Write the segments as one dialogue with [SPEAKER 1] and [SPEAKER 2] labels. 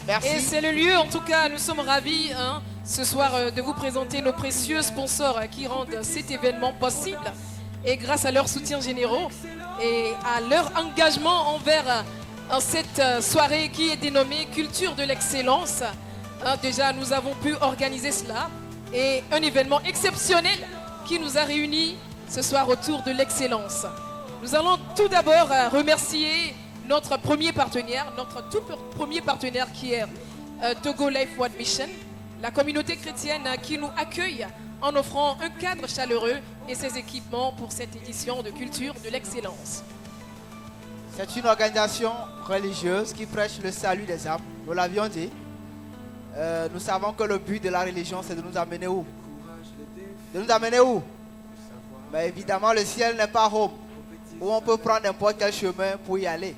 [SPEAKER 1] Merci.
[SPEAKER 2] Et c'est le lieu, en tout cas, nous sommes ravis ce soir de vous présenter nos précieux sponsors qui rendent cet événement possible. Et grâce à leurs soutiens généraux et à leur engagement envers cette soirée qui est dénommée Culture de l'excellence, déjà nous avons pu organiser cela. Et un événement exceptionnel qui nous a réunis ce soir autour de l'excellence. Nous allons tout d'abord remercier notre premier partenaire, notre tout premier partenaire qui est Togo Life World Mission, la communauté chrétienne qui nous accueille en offrant un cadre chaleureux et ses équipements pour cette édition de Culture de l'excellence.
[SPEAKER 1] C'est une organisation religieuse qui prêche le salut des âmes. Nous l'avions dit. Nous savons que le but de la religion, c'est de nous amener où? De nous amener où? Mais évidemment, le ciel n'est pas Rome, où on peut prendre n'importe quel chemin pour y aller.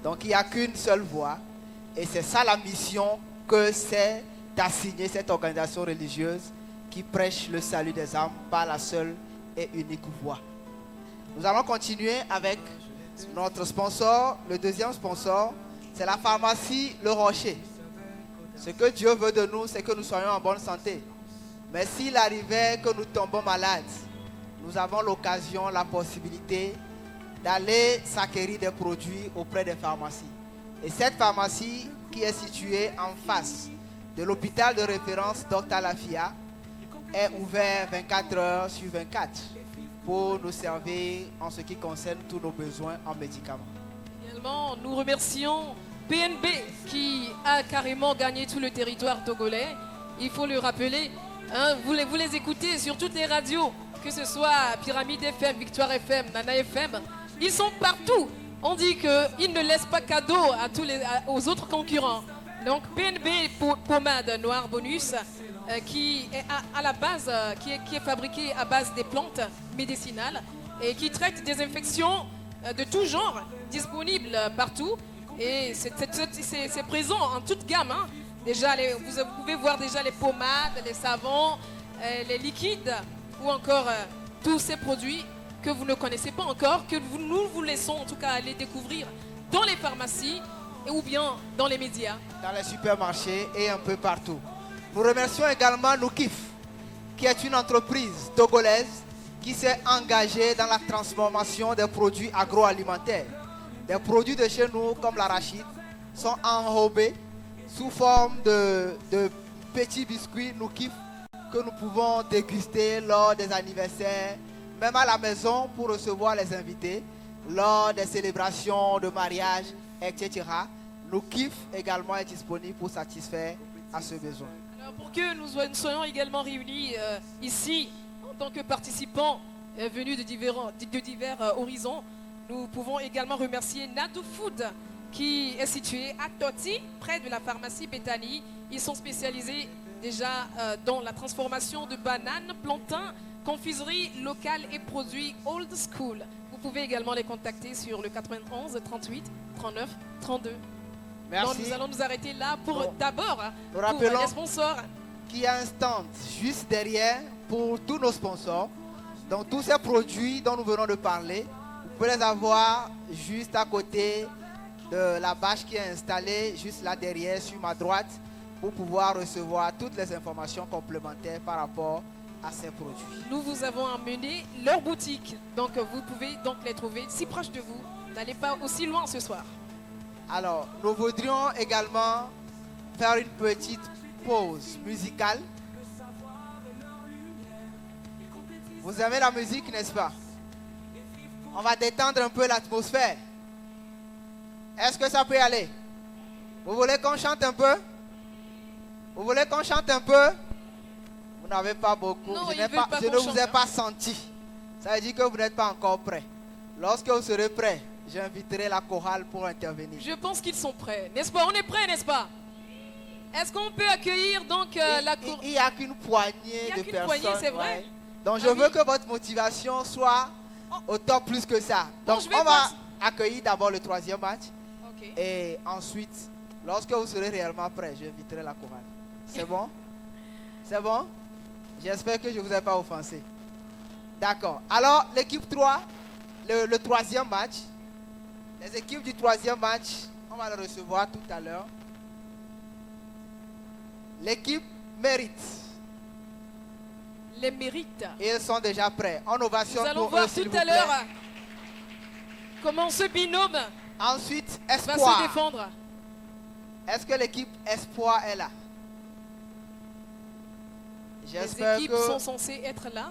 [SPEAKER 1] Donc, il n'y a qu'une seule voie. Et c'est ça la mission que c'est d'assignée cette organisation religieuse qui prêche le salut des âmes par la seule et unique voie. Nous allons continuer avec notre sponsor. Le deuxième sponsor, c'est la pharmacie Le Rocher. Ce que Dieu veut de nous, c'est que nous soyons en bonne santé. Mais s'il arrivait que nous tombons malades, nous avons l'occasion, la possibilité d'aller s'acquérir des produits auprès des pharmacies. Et cette pharmacie qui est située en face de l'hôpital de référence Dr Lafia est ouverte 24 heures sur 24 pour nous servir en ce qui concerne tous nos besoins en médicaments.
[SPEAKER 2] Également, nous remercions PNB qui a carrément gagné tout le territoire togolais. Il faut le rappeler, vous les écoutez sur toutes les radios, que ce soit Pyramide FM, Victoire FM, Nana FM. Ils sont partout. On dit qu'ils ne laissent pas cadeau aux autres concurrents. Donc PNB pommade noire bonus qui est à la base, qui est fabriquée à base des plantes médicinales et qui traite des infections de tout genre, disponibles partout. Et c'est présent en toute gamme. Déjà, vous pouvez voir déjà les pommades, les savons, les liquides ou encore tous ces produits que vous ne connaissez pas encore, que nous vous laissons en tout cas aller découvrir dans les pharmacies ou bien dans les médias.
[SPEAKER 1] Dans les supermarchés et un peu partout. Nous remercions également Noukif, qui est une entreprise togolaise qui s'est engagée dans la transformation des produits agroalimentaires. Des produits de chez nous, comme l'arachide, sont enrobés sous forme de petits biscuits Noukif que nous pouvons déguster lors des anniversaires, même à la maison pour recevoir les invités, lors des célébrations de mariage, etc. Noukif également est disponible pour satisfaire à ce besoin.
[SPEAKER 2] Alors pour que nous soyons également réunis ici en tant que participants venus de divers horizons, nous pouvons également remercier Nadu Food qui est situé à Toti, près de la pharmacie Bethany. Ils sont spécialisés déjà dans la transformation de bananes, plantains, confiseries locales et produits old school. Vous pouvez également les contacter sur le 91 38 39 32.
[SPEAKER 1] Merci.
[SPEAKER 2] Donc nous allons nous arrêter là pour d'abord pour
[SPEAKER 1] rappelons
[SPEAKER 2] les sponsors.
[SPEAKER 1] Qu'il y a un stand juste derrière pour tous nos sponsors. Donc tous ces produits dont nous venons de parler, vous pouvez les avoir juste à côté de la bâche qui est installée juste là derrière sur ma droite pour pouvoir recevoir toutes les informations complémentaires par rapport à ces produits.
[SPEAKER 2] Nous vous avons emmené leur boutique, donc vous pouvez donc les trouver si proches de vous. N'allez pas aussi loin ce soir.
[SPEAKER 1] Alors, nous voudrions également faire une petite pause musicale. Vous aimez la musique, n'est-ce pas? On va détendre un peu l'atmosphère. Est-ce que ça peut y aller? Vous voulez qu'on chante un peu? Vous voulez qu'on chante un peu? Vous n'avez pas beaucoup.
[SPEAKER 2] Non,
[SPEAKER 1] je ne vous ai pas senti. Ça veut dire que vous n'êtes pas encore prêt. Lorsque vous serez prêt, j'inviterai la chorale pour intervenir.
[SPEAKER 2] Je pense qu'ils sont prêts, n'est-ce pas? On est prêts, n'est-ce pas? Est-ce qu'on peut accueillir donc la chorale?
[SPEAKER 1] Il n'y a qu'une poignée de personnes.
[SPEAKER 2] Poignée, c'est vrai?
[SPEAKER 1] Ouais. Donc je veux que votre motivation soit au top plus que ça. Donc on va accueillir d'abord le troisième match.
[SPEAKER 2] Okay.
[SPEAKER 1] Et ensuite, lorsque vous serez réellement prêt, j'inviterai la chorale. C'est bon? C'est bon? J'espère que je ne vous ai pas offensé. D'accord. Alors, l'équipe 3, le troisième match, les équipes du troisième match, on va le recevoir tout à l'heure. L'équipe mérite.
[SPEAKER 2] Les mérites.
[SPEAKER 1] Ils sont déjà prêts. En ovation
[SPEAKER 2] Nous allons
[SPEAKER 1] pour eux,
[SPEAKER 2] voir
[SPEAKER 1] s'il
[SPEAKER 2] tout
[SPEAKER 1] vous
[SPEAKER 2] à
[SPEAKER 1] plaît.
[SPEAKER 2] l'heure comment ce binôme
[SPEAKER 1] Ensuite,
[SPEAKER 2] va se
[SPEAKER 1] espoir.
[SPEAKER 2] défendre.
[SPEAKER 1] Est-ce que l'équipe espoir est là?
[SPEAKER 2] Les
[SPEAKER 1] J'espère
[SPEAKER 2] équipes
[SPEAKER 1] que
[SPEAKER 2] sont censées être là.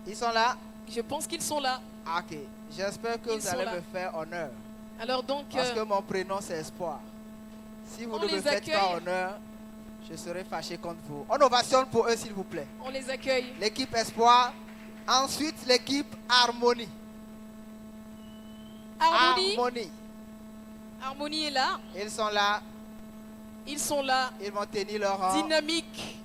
[SPEAKER 1] ils sont là.
[SPEAKER 2] Je pense qu'ils sont là.
[SPEAKER 1] Ah, ok. J'espère que
[SPEAKER 2] Ils
[SPEAKER 1] vous
[SPEAKER 2] sont
[SPEAKER 1] allez
[SPEAKER 2] là.
[SPEAKER 1] me faire honneur.
[SPEAKER 2] Alors donc,
[SPEAKER 1] Parce que mon prénom c'est Espoir. Si vous
[SPEAKER 2] on
[SPEAKER 1] ne me
[SPEAKER 2] les
[SPEAKER 1] faites pas
[SPEAKER 2] accueille.
[SPEAKER 1] honneur, je serai fâché contre vous. On ovationne pour eux, s'il vous plaît.
[SPEAKER 2] on les accueille.
[SPEAKER 1] L'équipe Espoir. Ensuite, l'équipe Harmonie.
[SPEAKER 2] Harmonie. Harmonie est là.
[SPEAKER 1] Ils sont là.
[SPEAKER 2] Ils sont là.
[SPEAKER 1] Ils vont tenir leur rang.
[SPEAKER 2] Dynamique.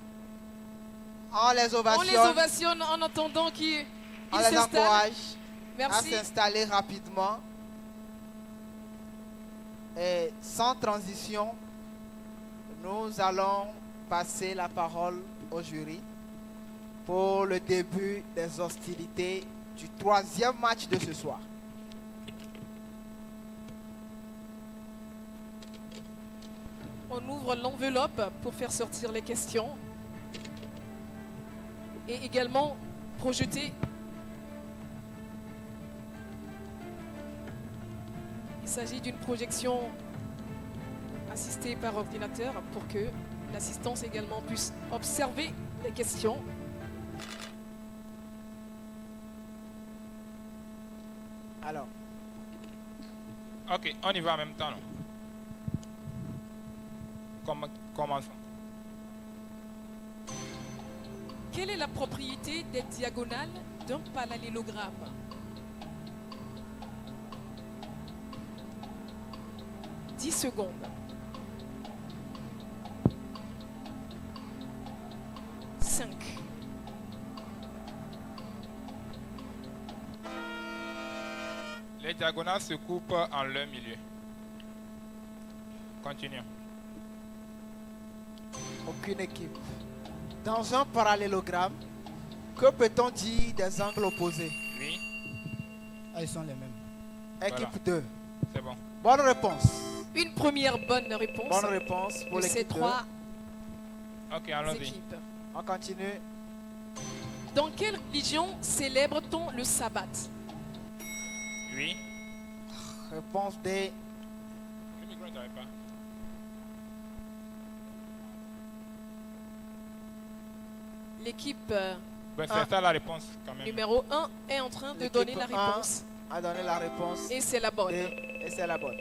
[SPEAKER 1] On les
[SPEAKER 2] On les
[SPEAKER 1] ovationne.
[SPEAKER 2] ovationne en attendant qu'ils
[SPEAKER 1] On les
[SPEAKER 2] s'installent.
[SPEAKER 1] encourage à
[SPEAKER 2] Merci.
[SPEAKER 1] s'installer rapidement. Et sans transition, nous allons passer la parole au jury pour le début des hostilités du troisième match de ce soir.
[SPEAKER 2] On ouvre l'enveloppe pour faire sortir les questions et également projeter. Il s'agit d'une projection assistée par ordinateur pour que l'assistance également puisse observer les questions.
[SPEAKER 1] Alors,
[SPEAKER 3] Ok, on y va en même temps. Non? Commençons.
[SPEAKER 2] Quelle est la propriété des diagonales d'un parallélogramme? « 10 secondes. « 5.
[SPEAKER 3] Les diagonales se coupent en leur milieu. Continuons.
[SPEAKER 1] aucune équipe. Dans un parallélogramme, que peut-on dire des angles opposés?
[SPEAKER 3] Oui,
[SPEAKER 4] Ah, ils sont les mêmes.
[SPEAKER 1] Équipe 2.
[SPEAKER 3] c'est bon.
[SPEAKER 1] Bonne réponse.
[SPEAKER 2] Une première bonne réponse
[SPEAKER 1] Bonne réponse pour
[SPEAKER 2] de ces
[SPEAKER 1] l'équipe 2.
[SPEAKER 2] trois
[SPEAKER 3] Ok, allons-y.
[SPEAKER 2] équipes.
[SPEAKER 1] On continue.
[SPEAKER 2] Dans quelle religion célèbre-t-on le sabbat?
[SPEAKER 3] Oui.
[SPEAKER 1] Réponse D.
[SPEAKER 3] Le micro ne travaille pas.
[SPEAKER 2] L'équipe
[SPEAKER 3] Ben, c'est ça la réponse quand même.
[SPEAKER 2] numéro 1 est en train de
[SPEAKER 1] L'équipe
[SPEAKER 2] donner la
[SPEAKER 1] 1
[SPEAKER 2] réponse.
[SPEAKER 1] a donné la réponse
[SPEAKER 2] Et c'est la bonne.
[SPEAKER 1] D et c'est la bonne.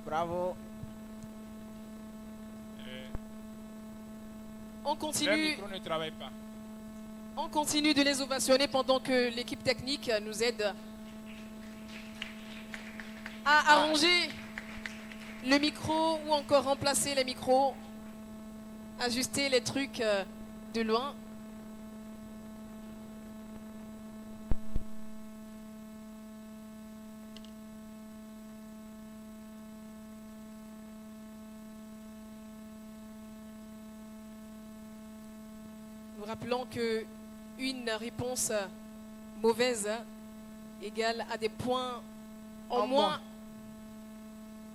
[SPEAKER 1] Bravo.
[SPEAKER 2] On
[SPEAKER 3] Le
[SPEAKER 2] continue,
[SPEAKER 3] micro ne travaille pas.
[SPEAKER 2] on continue de les ovationner pendant que l'équipe technique nous aide à arranger le micro ou encore remplacer les micros, ajuster les trucs de loin. Nous rappelons que une réponse mauvaise égale à des points en
[SPEAKER 1] En
[SPEAKER 2] moins.
[SPEAKER 1] moins.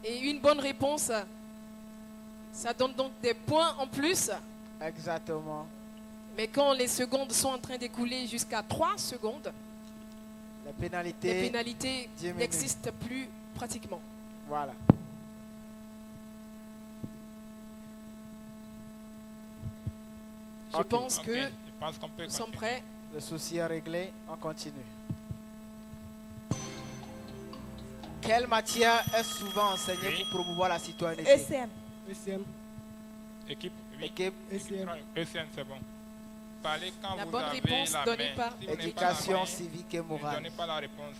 [SPEAKER 2] Et une bonne réponse, ça donne donc des points en plus.
[SPEAKER 1] Exactement.
[SPEAKER 2] Mais quand les secondes sont en train d'écouler jusqu'à 3 secondes,
[SPEAKER 1] Les pénalités.
[SPEAKER 2] les pénalités
[SPEAKER 1] diminuent.
[SPEAKER 2] n'existent plus pratiquement.
[SPEAKER 1] Voilà.
[SPEAKER 2] Je
[SPEAKER 1] Ok.
[SPEAKER 2] pense
[SPEAKER 3] Ok,
[SPEAKER 2] que
[SPEAKER 3] je pense qu'on peut
[SPEAKER 2] nous sommes
[SPEAKER 3] continuer.
[SPEAKER 2] prêts.
[SPEAKER 1] Le souci est réglé. On continue. Quelle matière est souvent enseignée
[SPEAKER 3] Oui.
[SPEAKER 1] pour promouvoir la citoyenneté?
[SPEAKER 5] ECM.
[SPEAKER 4] ECM.
[SPEAKER 3] Équipe, oui.
[SPEAKER 1] Équipe
[SPEAKER 4] ECM.
[SPEAKER 3] ECN, c'est bon. Parlez quand
[SPEAKER 2] La
[SPEAKER 3] vous
[SPEAKER 2] bonne
[SPEAKER 3] avez
[SPEAKER 2] réponse
[SPEAKER 3] la
[SPEAKER 2] donnée
[SPEAKER 3] main.
[SPEAKER 2] par
[SPEAKER 3] Si vous n'avez pas la
[SPEAKER 1] éducation
[SPEAKER 3] main,
[SPEAKER 1] civique et
[SPEAKER 3] ne
[SPEAKER 1] morale.
[SPEAKER 3] donnez pas la réponse.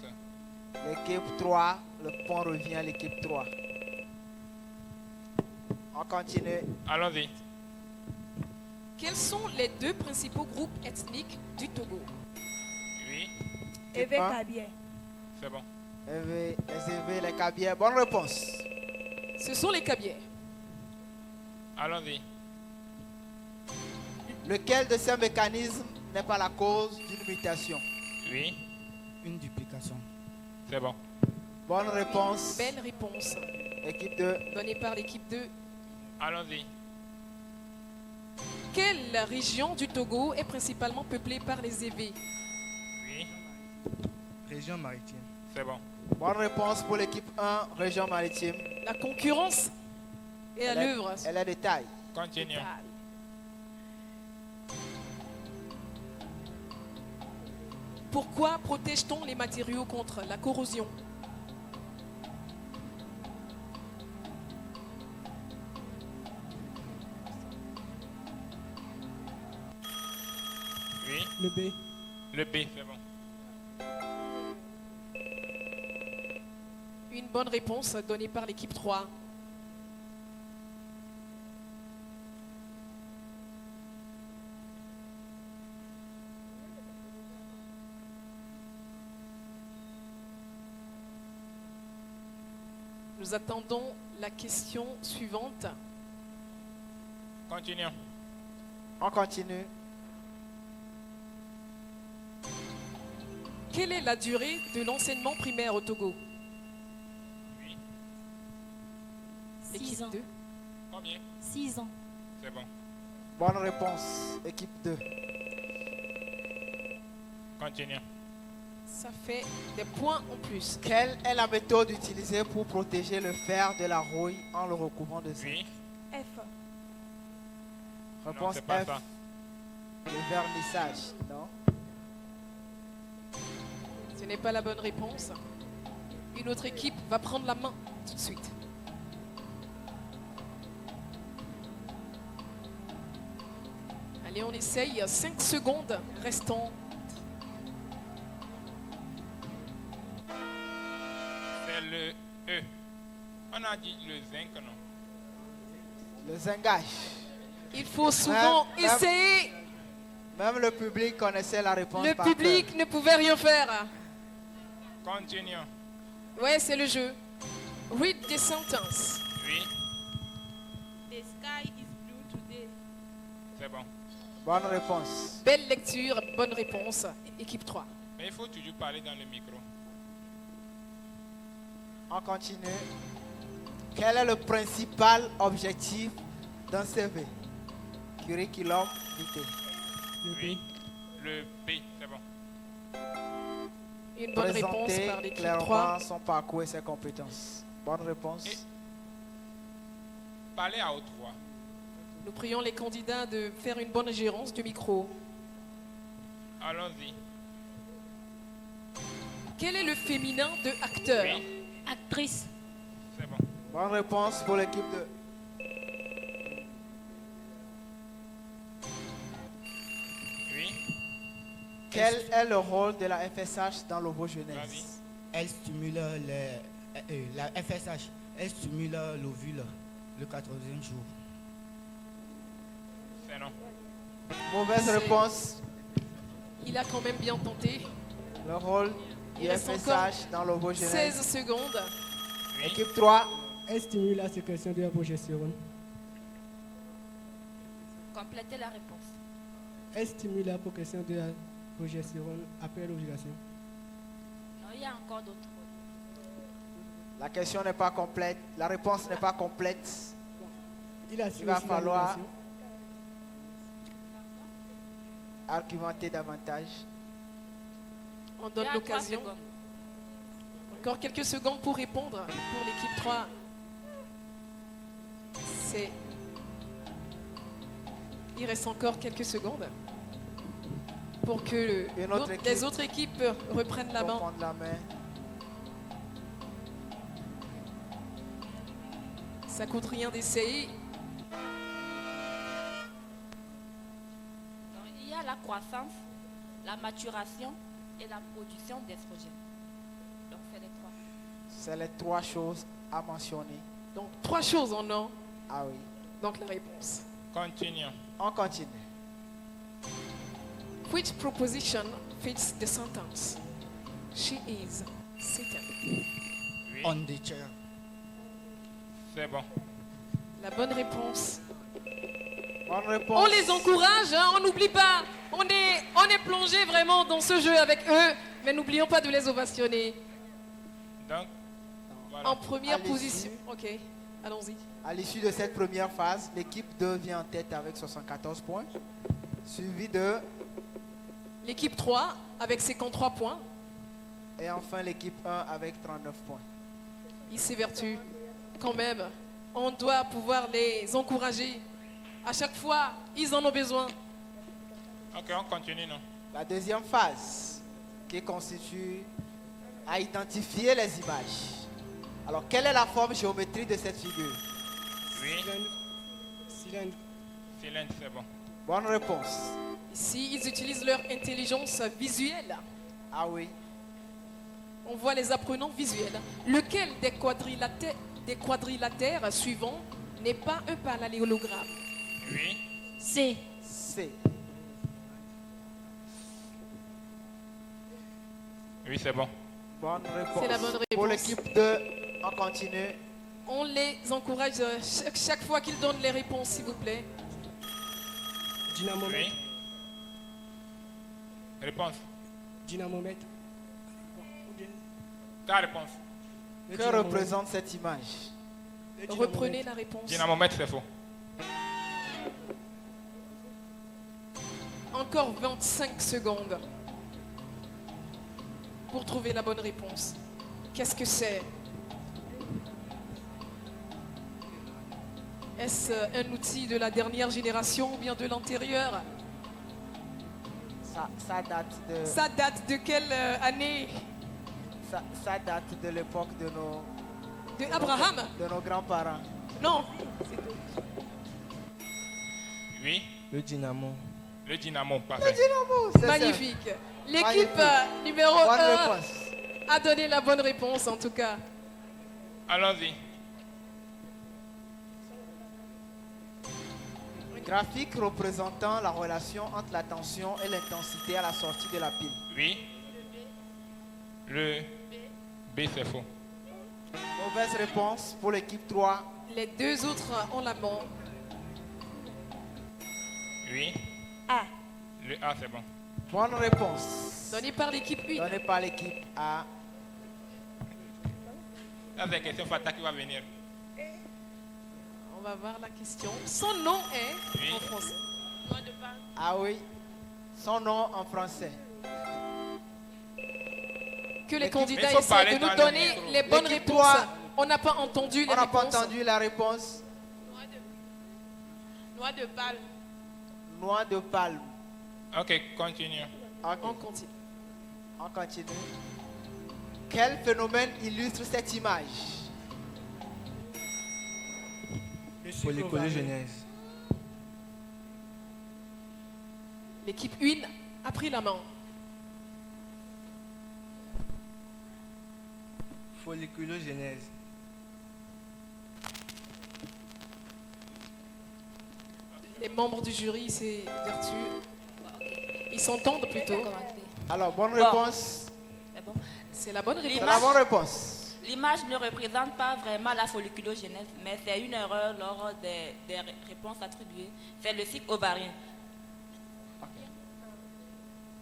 [SPEAKER 1] L'équipe 3, le point revient à l'équipe 3. On continue.
[SPEAKER 3] Allons-y.
[SPEAKER 2] Quels sont les deux principaux groupes ethniques du Togo?
[SPEAKER 3] Oui,
[SPEAKER 5] Eve
[SPEAKER 1] un.
[SPEAKER 5] Kabie.
[SPEAKER 3] c'est bon.
[SPEAKER 1] Les Évé, les Kabyles. Bonne réponse.
[SPEAKER 2] Ce sont les Kabyles.
[SPEAKER 3] Allons-y.
[SPEAKER 1] Lequel de ces mécanismes n'est pas la cause d'une mutation?
[SPEAKER 3] Oui,
[SPEAKER 4] Une duplication.
[SPEAKER 3] c'est bon.
[SPEAKER 1] Bonne réponse.
[SPEAKER 2] Belle réponse
[SPEAKER 1] Équipe 2.
[SPEAKER 2] donnée par l'équipe 2.
[SPEAKER 3] Allons-y.
[SPEAKER 2] Quelle région du Togo est principalement peuplée par les Évés?
[SPEAKER 3] Oui.
[SPEAKER 4] Région maritime.
[SPEAKER 3] C'est bon.
[SPEAKER 1] Bonne réponse pour l'équipe 1, région maritime.
[SPEAKER 2] La concurrence est à l'œuvre.
[SPEAKER 1] Elle est de taille.
[SPEAKER 3] Continuons.
[SPEAKER 2] Pourquoi protège-t-on les matériaux contre la corrosion?
[SPEAKER 3] Oui.
[SPEAKER 5] Le B.
[SPEAKER 3] Le B, c'est bon.
[SPEAKER 2] Une bonne réponse donnée par l'équipe 3. Nous attendons la question suivante.
[SPEAKER 3] Continuons.
[SPEAKER 1] On continue.
[SPEAKER 2] Quelle est la durée de l'enseignement primaire au Togo?
[SPEAKER 3] Oui.
[SPEAKER 2] L'équipe
[SPEAKER 6] 6 ans.
[SPEAKER 2] 2.
[SPEAKER 3] Combien?
[SPEAKER 6] 6 ans.
[SPEAKER 3] C'est bon.
[SPEAKER 1] Bonne réponse, équipe 2.
[SPEAKER 3] Continuons.
[SPEAKER 2] Ça fait des points en plus.
[SPEAKER 1] Quelle est la méthode utilisée pour protéger le fer de la rouille en le recouvrant de zinc?
[SPEAKER 3] Oui.
[SPEAKER 6] F.
[SPEAKER 3] Non,
[SPEAKER 1] Réponse
[SPEAKER 3] c'est pas
[SPEAKER 1] F.
[SPEAKER 3] ça.
[SPEAKER 1] Le vernissage, non?
[SPEAKER 2] Ce n'est pas la bonne réponse. Une autre équipe va prendre la main tout de suite. Allez, on essaye. 5 secondes restant.
[SPEAKER 3] C'est le E. On a dit le zinc, non?
[SPEAKER 1] Le zingage.
[SPEAKER 2] Il faut souvent
[SPEAKER 1] Même-
[SPEAKER 2] essayer.
[SPEAKER 1] Même le public connaissait la réponse.
[SPEAKER 2] Le
[SPEAKER 1] par
[SPEAKER 2] public ne pouvait rien faire.
[SPEAKER 3] Continuons.
[SPEAKER 2] Ouais, c'est le jeu. Read the sentence.
[SPEAKER 3] Oui.
[SPEAKER 6] The sky is blue today.
[SPEAKER 3] C'est bon.
[SPEAKER 1] cœur. Bonne réponse.
[SPEAKER 2] Belle lecture, bonne réponse. Équipe 3.
[SPEAKER 3] Mais il faut toujours parler dans le micro.
[SPEAKER 1] On continue. Quel est le principal objectif d'un CV? Curriculum vitae.
[SPEAKER 5] Le
[SPEAKER 3] Oui.
[SPEAKER 5] B.
[SPEAKER 3] Le B, c'est bon.
[SPEAKER 2] Une bonne réponse
[SPEAKER 1] Présenter
[SPEAKER 2] par l'équipe
[SPEAKER 1] clairement
[SPEAKER 2] 3.
[SPEAKER 1] son parcours et ses compétences. Bonne réponse.
[SPEAKER 3] Et- Parlez à haute voix.
[SPEAKER 2] Nous prions les candidats de faire une bonne gérance du micro.
[SPEAKER 3] Allons-y.
[SPEAKER 2] Quel est le féminin de acteur?
[SPEAKER 3] Oui.
[SPEAKER 6] Actrice.
[SPEAKER 3] C'est bon.
[SPEAKER 1] Bonne réponse pour l'équipe de.
[SPEAKER 3] Oui.
[SPEAKER 1] Quel est le rôle de la FSH dans l'ovogenèse?
[SPEAKER 3] Vas-y.
[SPEAKER 4] Elle stimule la FSH, elle stimule l'ovule le 14e jour.
[SPEAKER 3] C'est non.
[SPEAKER 1] Mauvaise
[SPEAKER 2] C'est-
[SPEAKER 1] réponse.
[SPEAKER 2] Il a quand même bien tenté.
[SPEAKER 1] Le rôle du
[SPEAKER 2] Il reste
[SPEAKER 1] FSH dans l'ovogenèse.
[SPEAKER 2] 16 secondes.
[SPEAKER 3] Oui.
[SPEAKER 1] Équipe 3.
[SPEAKER 5] Elle stimule la sécrétion de la progestérone.
[SPEAKER 6] Complétez la réponse.
[SPEAKER 5] Elle stimule la sécrétion de la progestérone après l'ovulation.
[SPEAKER 6] Non, il y a encore d'autres.
[SPEAKER 1] La question n'est pas complète. La réponse n'est pas complète.
[SPEAKER 5] Il assure
[SPEAKER 1] Il va
[SPEAKER 5] aussi la
[SPEAKER 1] falloir-
[SPEAKER 5] ovulation.
[SPEAKER 1] Argumenter davantage.
[SPEAKER 2] On
[SPEAKER 6] Il y
[SPEAKER 2] donne
[SPEAKER 6] a 3
[SPEAKER 2] l'occasion.
[SPEAKER 6] secondes.
[SPEAKER 2] Encore quelques secondes pour répondre pour l'équipe 3. C'est... Il reste encore quelques secondes pour que
[SPEAKER 1] Une autre
[SPEAKER 2] l'autre-
[SPEAKER 1] équipe.
[SPEAKER 2] les autres équipes reprennent la
[SPEAKER 1] Pour
[SPEAKER 2] main.
[SPEAKER 1] prendre la main.
[SPEAKER 2] Ça coûte rien d'essayer.
[SPEAKER 6] Donc, il y a la croissance, la maturation et la production d'estrogène. Donc, c'est les 3.
[SPEAKER 1] C'est les 3 choses à mentionner.
[SPEAKER 2] Donc 3 choses en un.
[SPEAKER 1] Ah oui.
[SPEAKER 2] Donc la réponse.
[SPEAKER 3] Continuons.
[SPEAKER 1] On continue.
[SPEAKER 2] Which proposition fits the sentence? She is seated.
[SPEAKER 3] Oui.
[SPEAKER 4] On the chair.
[SPEAKER 3] C'est bon.
[SPEAKER 2] La bonne réponse.
[SPEAKER 1] Bonne réponse.
[SPEAKER 2] On les encourage, hein, on n'oublie pas. On est plongé vraiment dans ce jeu avec eux, mais n'oublions pas de les ovationner.
[SPEAKER 3] Donc, voilà.
[SPEAKER 2] En première
[SPEAKER 1] Allez-y.
[SPEAKER 2] position. Ok, allons-y.
[SPEAKER 1] À l'issue de cette première phase, l'équipe 2 vient en tête avec 74 points, suivi de,
[SPEAKER 2] L'équipe 3 avec 53 points.
[SPEAKER 1] et enfin l'équipe 1 avec 39 points.
[SPEAKER 2] Ils s'évertuent quand même. On doit pouvoir les encourager. À chaque fois, ils en ont besoin.
[SPEAKER 3] Ok, on continue, non?
[SPEAKER 1] La deuxième phase, qui constitue à identifier les images. Alors, quelle est la forme géométrique de cette figure?
[SPEAKER 3] Oui.
[SPEAKER 5] Cylindre.
[SPEAKER 3] Cylindre, c'est bon.
[SPEAKER 1] Bonne réponse.
[SPEAKER 2] Ici, ils utilisent leur intelligence visuelle.
[SPEAKER 1] Ah oui.
[SPEAKER 2] On voit les apprenants visuels. Lequel des quadrilatères suivants n'est pas un parallélogramme?
[SPEAKER 3] Oui.
[SPEAKER 6] C.
[SPEAKER 1] C.
[SPEAKER 3] Oui, c'est bon.
[SPEAKER 1] Bonne réponse.
[SPEAKER 2] C'est la bonne
[SPEAKER 1] Pour
[SPEAKER 2] réponse.
[SPEAKER 1] l'équipe 2, on continue.
[SPEAKER 2] On les encourage chaque fois qu'ils donnent les réponses, s'il vous plaît.
[SPEAKER 5] Dynamomètre.
[SPEAKER 3] Oui. Réponse.
[SPEAKER 5] Dynamomètre.
[SPEAKER 3] Ta réponse.
[SPEAKER 5] Le
[SPEAKER 1] Que
[SPEAKER 5] dynamomètre.
[SPEAKER 1] représente cette image?
[SPEAKER 5] Le dynamomètre.
[SPEAKER 2] Reprenez la réponse.
[SPEAKER 3] Dynamomètre, c'est faux.
[SPEAKER 2] Encore 25 secondes pour trouver la bonne réponse. Qu'est-ce que c'est? Est-ce un outil de la dernière génération ou bien de l'antérieure?
[SPEAKER 1] Ça date de,
[SPEAKER 2] Ça date de quelle année?
[SPEAKER 1] ça date de l'époque de
[SPEAKER 2] De Abraham?
[SPEAKER 1] nos grands-parents.
[SPEAKER 2] Non.
[SPEAKER 3] Oui.
[SPEAKER 4] Le dynamo.
[SPEAKER 3] Le dynamo, parfait.
[SPEAKER 1] C'est ça.
[SPEAKER 2] Magnifique. L'équipe
[SPEAKER 1] Magnifique.
[SPEAKER 2] numéro
[SPEAKER 1] Bonne
[SPEAKER 2] 1
[SPEAKER 1] réponse.
[SPEAKER 2] a donné la bonne réponse en tout cas.
[SPEAKER 3] Allons-y.
[SPEAKER 1] Graphique représentant la relation entre la tension et l'intensité à la sortie de la pile.
[SPEAKER 3] Oui. Le B, c'est faux.
[SPEAKER 1] Mauvaise réponse pour l'équipe 3.
[SPEAKER 2] Les deux autres ont la main.
[SPEAKER 3] Oui.
[SPEAKER 6] A.
[SPEAKER 3] Le A, c'est bon.
[SPEAKER 1] Bonne réponse.
[SPEAKER 2] Donné par l'équipe 1.
[SPEAKER 1] Donnée par l'équipe A.
[SPEAKER 3] Ça, c'est la question fatale qui va venir.
[SPEAKER 2] On va voir la question. Son nom est
[SPEAKER 3] Oui.
[SPEAKER 2] en français.
[SPEAKER 1] Ah oui. Son nom en français.
[SPEAKER 2] Que les
[SPEAKER 1] L'équipe-
[SPEAKER 2] candidats
[SPEAKER 3] Il faut
[SPEAKER 2] essaient
[SPEAKER 3] parler
[SPEAKER 2] de
[SPEAKER 3] dans
[SPEAKER 2] nous
[SPEAKER 3] le
[SPEAKER 2] donner
[SPEAKER 3] micro.
[SPEAKER 2] les bonnes
[SPEAKER 1] L'équipe
[SPEAKER 2] réponses.
[SPEAKER 1] 3.
[SPEAKER 2] On n'a pas entendu les
[SPEAKER 1] On n'a pas
[SPEAKER 2] réponses.
[SPEAKER 1] entendu la réponse.
[SPEAKER 6] Noix de palme.
[SPEAKER 1] Noix de palme.
[SPEAKER 3] Ok, continue.
[SPEAKER 1] Ok,
[SPEAKER 2] On continue.
[SPEAKER 1] on continue. Quel phénomène illustre cette image?
[SPEAKER 5] Le
[SPEAKER 4] Folliculogenèse.
[SPEAKER 2] L'équipe 1 a pris la main.
[SPEAKER 4] Folliculogenèse.
[SPEAKER 2] Les membres du jury s'est vertu. Ils s'entendent plutôt.
[SPEAKER 1] Alors, bonne
[SPEAKER 6] Bon.
[SPEAKER 1] réponse.
[SPEAKER 6] C'est bon.
[SPEAKER 2] C'est la bonne
[SPEAKER 1] C'est
[SPEAKER 2] réponse.
[SPEAKER 1] la bonne réponse.
[SPEAKER 6] L'image ne représente pas vraiment la folliculogenèse, mais c'est une erreur lors des réponses attribuées. C'est le cycle ovarien.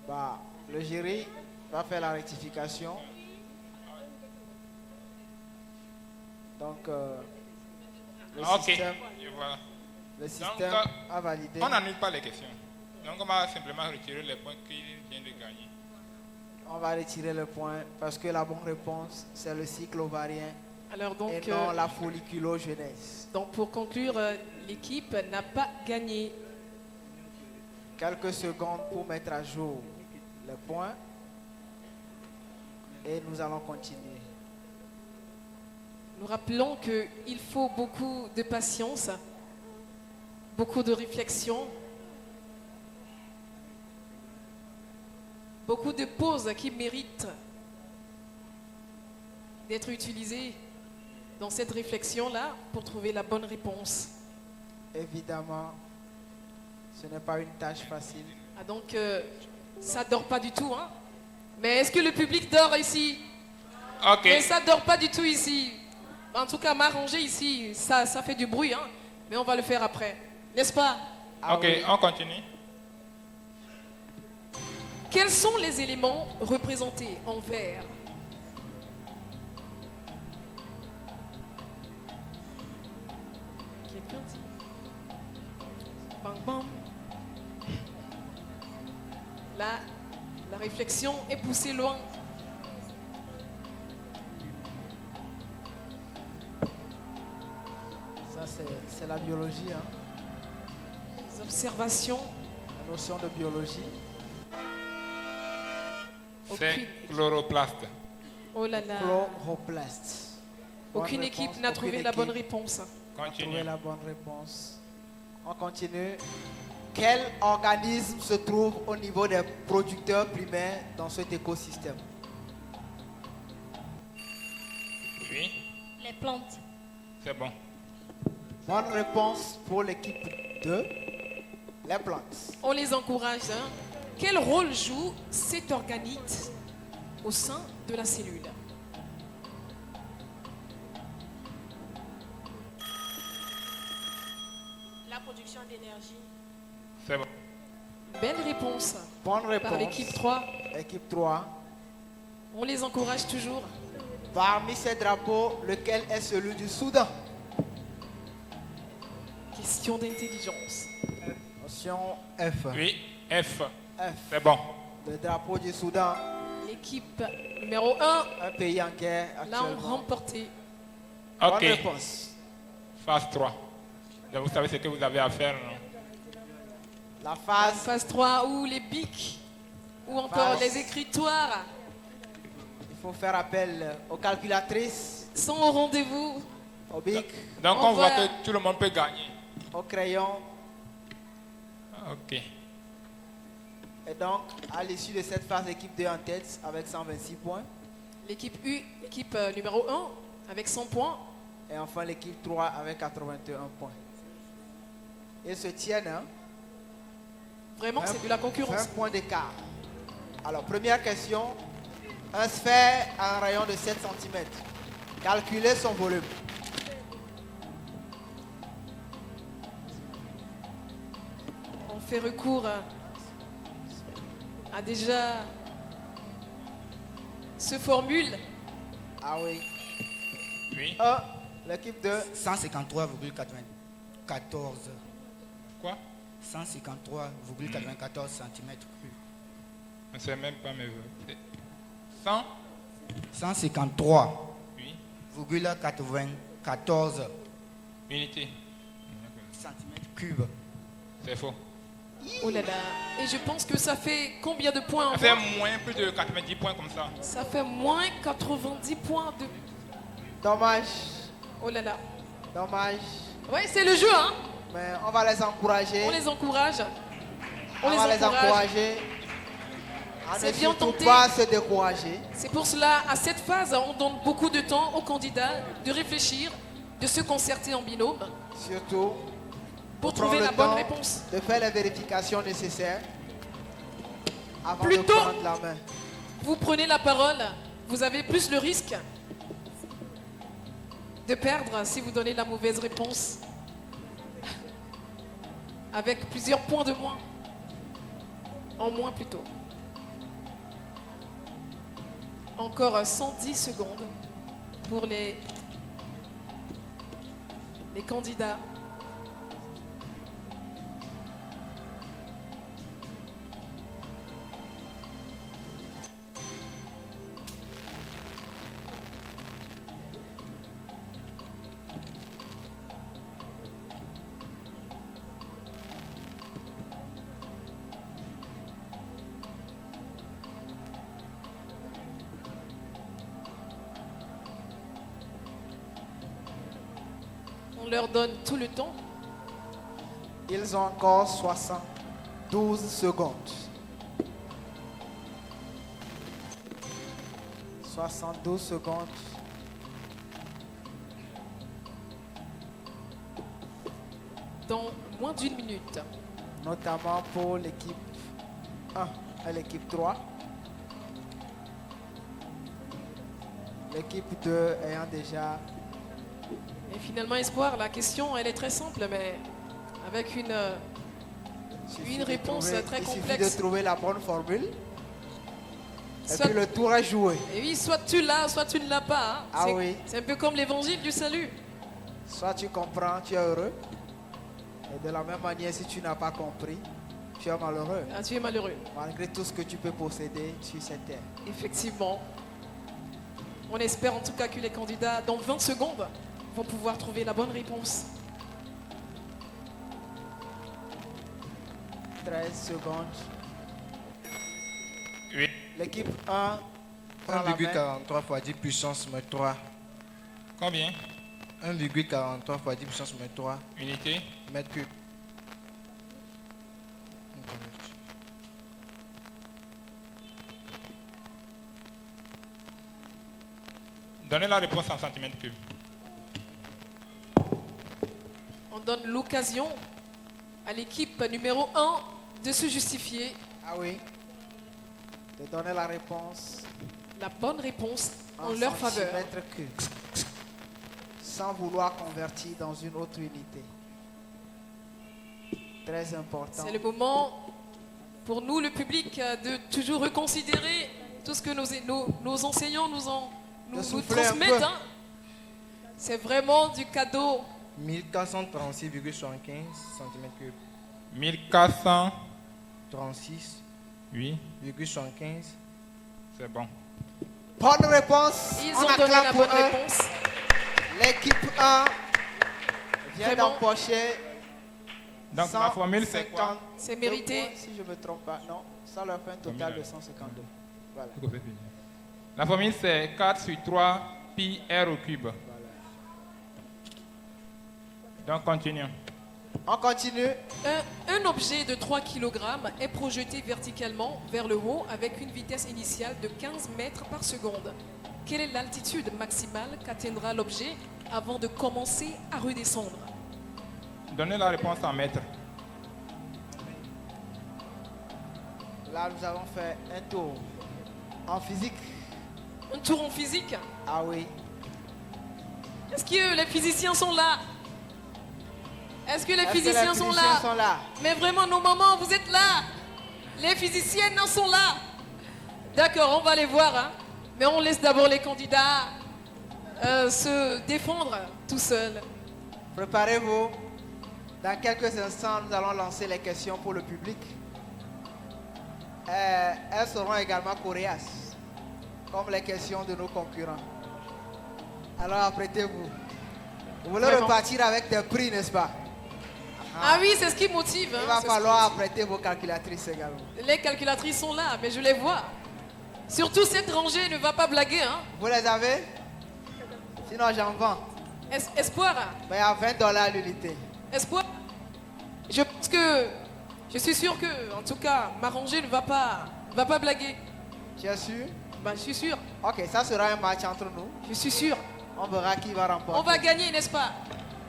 [SPEAKER 1] Bah, le jury va faire la rectification. Donc, le
[SPEAKER 3] Ok.
[SPEAKER 1] système,
[SPEAKER 3] Et voilà.
[SPEAKER 1] le système a validé.
[SPEAKER 3] On n'annule pas les questions. Donc, on va simplement retirer les points qu'il vient de gagner.
[SPEAKER 1] On va retirer le point parce que la bonne réponse, c'est le cycle ovarien
[SPEAKER 2] Alors
[SPEAKER 1] et
[SPEAKER 2] donc,
[SPEAKER 1] non la folliculogenèse.
[SPEAKER 2] donc pour conclure, l'équipe n'a pas gagné.
[SPEAKER 1] Quelques secondes pour mettre à jour les points et nous allons continuer.
[SPEAKER 2] Nous rappelons qu'il faut beaucoup de patience, beaucoup de réflexion, beaucoup de pauses qui méritent d'être utilisées dans cette réflexion-là pour trouver la bonne réponse.
[SPEAKER 1] Évidemment, ce n'est pas une tâche facile.
[SPEAKER 2] Ah donc, ça dort pas du tout, hein? Mais est-ce que le public dort ici?
[SPEAKER 3] Ok.
[SPEAKER 2] Mais ça dort pas du tout ici. En tout cas, m'arranger ici, ça fait du bruit, hein? Mais on va le faire après, n'est-ce pas?
[SPEAKER 1] Ah
[SPEAKER 3] Ok,
[SPEAKER 1] oui.
[SPEAKER 3] on continue.
[SPEAKER 2] Quels sont les éléments représentés en vert? Bam, bam. Là, la réflexion est poussée loin.
[SPEAKER 1] Ça, c'est la biologie, hein.
[SPEAKER 2] Les observations.
[SPEAKER 1] La notion de biologie.
[SPEAKER 3] C'est chloroplaste.
[SPEAKER 2] Oh là là.
[SPEAKER 1] Chloroplaste. Bonne
[SPEAKER 2] Aucune
[SPEAKER 1] réponse,
[SPEAKER 2] équipe n'a trouvé
[SPEAKER 1] aucune
[SPEAKER 2] la bonne
[SPEAKER 1] équipe
[SPEAKER 2] réponse.
[SPEAKER 1] a trouvé
[SPEAKER 3] Continue.
[SPEAKER 1] la bonne réponse. On continue. Quel organisme se trouve au niveau des producteurs primaires dans cet écosystème?
[SPEAKER 3] Oui,
[SPEAKER 7] Les plantes.
[SPEAKER 3] c'est bon.
[SPEAKER 1] Bonne réponse pour l'équipe 2. Les plantes.
[SPEAKER 2] On les encourage. Hein. Quel rôle joue cet organite au sein de la cellule?
[SPEAKER 7] La production d'énergie.
[SPEAKER 3] C'est bon.
[SPEAKER 2] Belle réponse
[SPEAKER 1] Bonne réponse.
[SPEAKER 2] par l'équipe 3.
[SPEAKER 1] Équipe 3.
[SPEAKER 2] On les encourage toujours.
[SPEAKER 1] Parmi ces drapeaux, lequel est celui du Soudan?
[SPEAKER 2] Question d'intelligence.
[SPEAKER 1] Option F.
[SPEAKER 3] Oui, F.
[SPEAKER 1] F.
[SPEAKER 3] C'est bon.
[SPEAKER 1] Le drapeau du Soudan,
[SPEAKER 2] L'équipe numéro 1
[SPEAKER 1] un pays en guerre
[SPEAKER 2] l'a
[SPEAKER 1] actuellement.
[SPEAKER 2] remporté.
[SPEAKER 1] Bonne
[SPEAKER 3] Ok.
[SPEAKER 1] réponse.
[SPEAKER 3] Phase 3. Donc, vous savez ce que vous avez à faire, non?
[SPEAKER 1] La phase,
[SPEAKER 2] Phase 3 où les bics ou encore
[SPEAKER 1] Phase.
[SPEAKER 2] les écritoires
[SPEAKER 1] il faut faire appel aux calculatrices,
[SPEAKER 2] sont au rendez-vous.
[SPEAKER 1] au bic,
[SPEAKER 3] Donc,
[SPEAKER 2] On
[SPEAKER 3] on voit
[SPEAKER 2] va-
[SPEAKER 3] que tout le monde peut gagner.
[SPEAKER 1] au crayon.
[SPEAKER 3] Ok.
[SPEAKER 1] Et donc, à l'issue de cette phase, l'équipe 2 en tête avec 126 points.
[SPEAKER 2] L'équipe U, l'équipe numéro 1 avec 100 points.
[SPEAKER 1] Et enfin, l'équipe 3 avec 81 points. Ils se tiennent, hein?
[SPEAKER 2] Vraiment, c'est de la concurrence.
[SPEAKER 1] 20 points d'écart. Alors, première question. Un sphère à un rayon de 7 cm. Calculez son volume.
[SPEAKER 2] On fait recours à déjà ce formule.
[SPEAKER 1] Ah oui.
[SPEAKER 3] Oui.
[SPEAKER 1] 1, l'équipe 2.
[SPEAKER 4] 153,94.
[SPEAKER 3] Quoi?
[SPEAKER 4] 153,94 cm3.
[SPEAKER 3] On ne sait même pas mes voeux. 100?
[SPEAKER 4] 153,94
[SPEAKER 3] Oui. Unité.
[SPEAKER 4] cm3.
[SPEAKER 3] C'est faux.
[SPEAKER 2] Oh là là. Et je pense que ça fait combien de points en
[SPEAKER 3] Ça fait
[SPEAKER 2] moins?
[SPEAKER 3] moins plus de 90 points comme ça.
[SPEAKER 2] Ça fait moins 90 points de...
[SPEAKER 1] Dommage.
[SPEAKER 2] Oh là là.
[SPEAKER 1] Dommage.
[SPEAKER 2] Ouais, c'est le jeu, hein.
[SPEAKER 1] Mais on va les encourager.
[SPEAKER 2] On les encourage. On
[SPEAKER 1] On va les
[SPEAKER 2] les encourage.
[SPEAKER 1] encourager. À
[SPEAKER 2] C'est
[SPEAKER 1] ne
[SPEAKER 2] bien
[SPEAKER 1] surtout
[SPEAKER 2] tenté.
[SPEAKER 1] pas se décourager.
[SPEAKER 2] C'est pour cela, à cette phase, on donne beaucoup de temps aux candidats de réfléchir, de se concerter en binôme
[SPEAKER 1] Surtout,
[SPEAKER 2] pour
[SPEAKER 1] prendre
[SPEAKER 2] trouver
[SPEAKER 1] le
[SPEAKER 2] la bonne
[SPEAKER 1] temps
[SPEAKER 2] réponse.
[SPEAKER 1] de faire les vérifications nécessaires avant de
[SPEAKER 2] Plutôt-
[SPEAKER 1] prendre la main.
[SPEAKER 2] Vous prenez la parole, vous avez plus le risque de perdre si vous donnez la mauvaise réponse. Avec plusieurs points de moins. En moins plutôt. Encore 110 secondes pour les candidats. On leur donne tout le temps.
[SPEAKER 1] Ils ont encore 72 secondes. 72 secondes.
[SPEAKER 2] Dans moins d'une minute.
[SPEAKER 1] Notamment pour l'équipe 1 et l'équipe 3. L'équipe 2 ayant déjà...
[SPEAKER 2] Et finalement, Espoir, la question, elle est très simple, mais avec une
[SPEAKER 1] suffit de
[SPEAKER 2] réponse très
[SPEAKER 1] il
[SPEAKER 2] complexe.
[SPEAKER 1] suffit de trouver la bonne formule. Et
[SPEAKER 2] Soit-
[SPEAKER 1] puis le tour est joué.
[SPEAKER 2] Et oui, soit tu l'as, soit tu ne l'as pas. Hein.
[SPEAKER 1] Ah
[SPEAKER 2] C'est-
[SPEAKER 1] oui.
[SPEAKER 2] C'est un peu comme l'évangile du salut.
[SPEAKER 1] Soit tu comprends, tu es heureux. Et de la même manière, si tu n'as pas compris, tu es malheureux.
[SPEAKER 2] Ah, tu es malheureux.
[SPEAKER 1] Malgré tout ce que tu peux posséder sur cette terre.
[SPEAKER 2] Effectivement. On espère en tout cas que les candidats, dans 20 secondes, vont pouvoir trouver la bonne réponse.
[SPEAKER 1] 13 secondes.
[SPEAKER 3] Oui.
[SPEAKER 1] L'équipe 1 prend la main.
[SPEAKER 8] 1,43 fois 10 puissance moins 3.
[SPEAKER 3] Combien?
[SPEAKER 8] 1,43 fois 10 puissance moins 3
[SPEAKER 3] Unité.
[SPEAKER 8] mètres cubes.
[SPEAKER 3] Donnez la réponse en centimètres cubes.
[SPEAKER 2] On donne l'occasion à l'équipe numéro 1 de se justifier.
[SPEAKER 1] Ah oui. De donner la réponse
[SPEAKER 2] La bonne réponse en
[SPEAKER 1] en
[SPEAKER 2] leur faveur.
[SPEAKER 1] centimètres cubes. Sans vouloir convertir dans une autre unité. Très important.
[SPEAKER 2] C'est le moment pour nous, le public, de toujours reconsidérer tout ce que nos enseignants nous
[SPEAKER 1] souffler un
[SPEAKER 2] transmettent.
[SPEAKER 1] peu.
[SPEAKER 2] Hein. C'est vraiment du cadeau.
[SPEAKER 8] 1436,75 cm3.
[SPEAKER 3] 1400.
[SPEAKER 8] 36,75.
[SPEAKER 3] Oui. C'est bon.
[SPEAKER 1] Bonne réponse.
[SPEAKER 2] Ils
[SPEAKER 1] On
[SPEAKER 2] ont donné
[SPEAKER 1] acclame
[SPEAKER 2] la
[SPEAKER 1] pour
[SPEAKER 2] bonne
[SPEAKER 1] eux.
[SPEAKER 2] réponse.
[SPEAKER 1] L'équipe 1 vient
[SPEAKER 2] Vraiment.
[SPEAKER 1] d'empocher.
[SPEAKER 3] Donc la formule c'est quoi?
[SPEAKER 2] C'est mérité.
[SPEAKER 1] Si je ne me trompe pas, non, ça leur fait un total de 152. Voilà.
[SPEAKER 3] La formule c'est 4 sur 3 pi r au cube. Donc continuons.
[SPEAKER 1] On continue.
[SPEAKER 2] Un objet de 3 kg est projeté verticalement vers le haut avec une vitesse initiale de 15 mètres par seconde. Quelle est l'altitude maximale qu'atteindra l'objet avant de commencer à redescendre?
[SPEAKER 3] Donnez la réponse en mètres.
[SPEAKER 1] Là, nous avons fait un tour en physique.
[SPEAKER 2] Un tour en physique.
[SPEAKER 1] Ah oui.
[SPEAKER 2] Est-ce que les physiciens sont là? Est-ce que les
[SPEAKER 1] Est-ce que
[SPEAKER 2] physiciens
[SPEAKER 1] les
[SPEAKER 2] sont
[SPEAKER 1] physiciens
[SPEAKER 2] là?
[SPEAKER 1] sont là?
[SPEAKER 2] Mais vraiment, nos mamans, vous êtes là. Les physiciennes sont là. D'accord, on va les voir. Hein. Mais on laisse d'abord les candidats se défendre tout seuls.
[SPEAKER 1] Préparez-vous. Dans quelques instants, nous allons lancer les questions pour le public. Elles seront également coriaces, comme les questions de nos concurrents. Alors apprêtez-vous. Vous voulez
[SPEAKER 2] Vraiment.
[SPEAKER 1] repartir avec des prix, n'est-ce pas?
[SPEAKER 2] Ah oui, c'est ce qui motive. hein,
[SPEAKER 1] Il va
[SPEAKER 2] c'est ce qui
[SPEAKER 1] falloir
[SPEAKER 2] motive.
[SPEAKER 1] apprêter vos calculatrices également.
[SPEAKER 2] Les calculatrices sont là, mais je les vois. Surtout cette rangée ne va pas blaguer. Hein.
[SPEAKER 1] Vous les avez? Sinon, j'en vends.
[SPEAKER 2] Espoir,
[SPEAKER 1] Mais à $20 l'unité.
[SPEAKER 2] espoir. Je pense que, je suis sûr que, en tout cas, ma rangée ne va pas blaguer.
[SPEAKER 1] Tu es sûr?
[SPEAKER 2] Bah, je suis sûr,
[SPEAKER 1] Ok, ça sera un match entre nous.
[SPEAKER 2] je suis sûr.
[SPEAKER 1] On verra qui va remporter.
[SPEAKER 2] On va gagner, n'est-ce pas?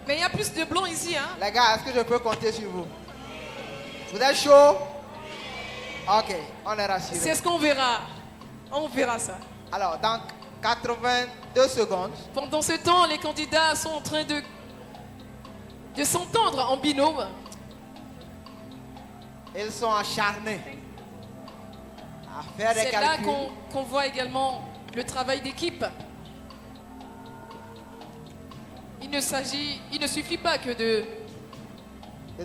[SPEAKER 2] Mais il y a plus de blancs ici, hein?
[SPEAKER 1] Les gars, est-ce que je peux compter sur vous? Vous êtes chaud? Ok, on est rassurés.
[SPEAKER 2] C'est ce qu'on verra. On verra ça.
[SPEAKER 1] Alors, dans 82 secondes,
[SPEAKER 2] Pendant ce temps, les candidats sont en train de s'entendre en binôme.
[SPEAKER 1] ils sont acharnés à faire des
[SPEAKER 2] C'est là
[SPEAKER 1] calculs.
[SPEAKER 2] qu'on voit également le travail d'équipe. Il ne suffit pas que de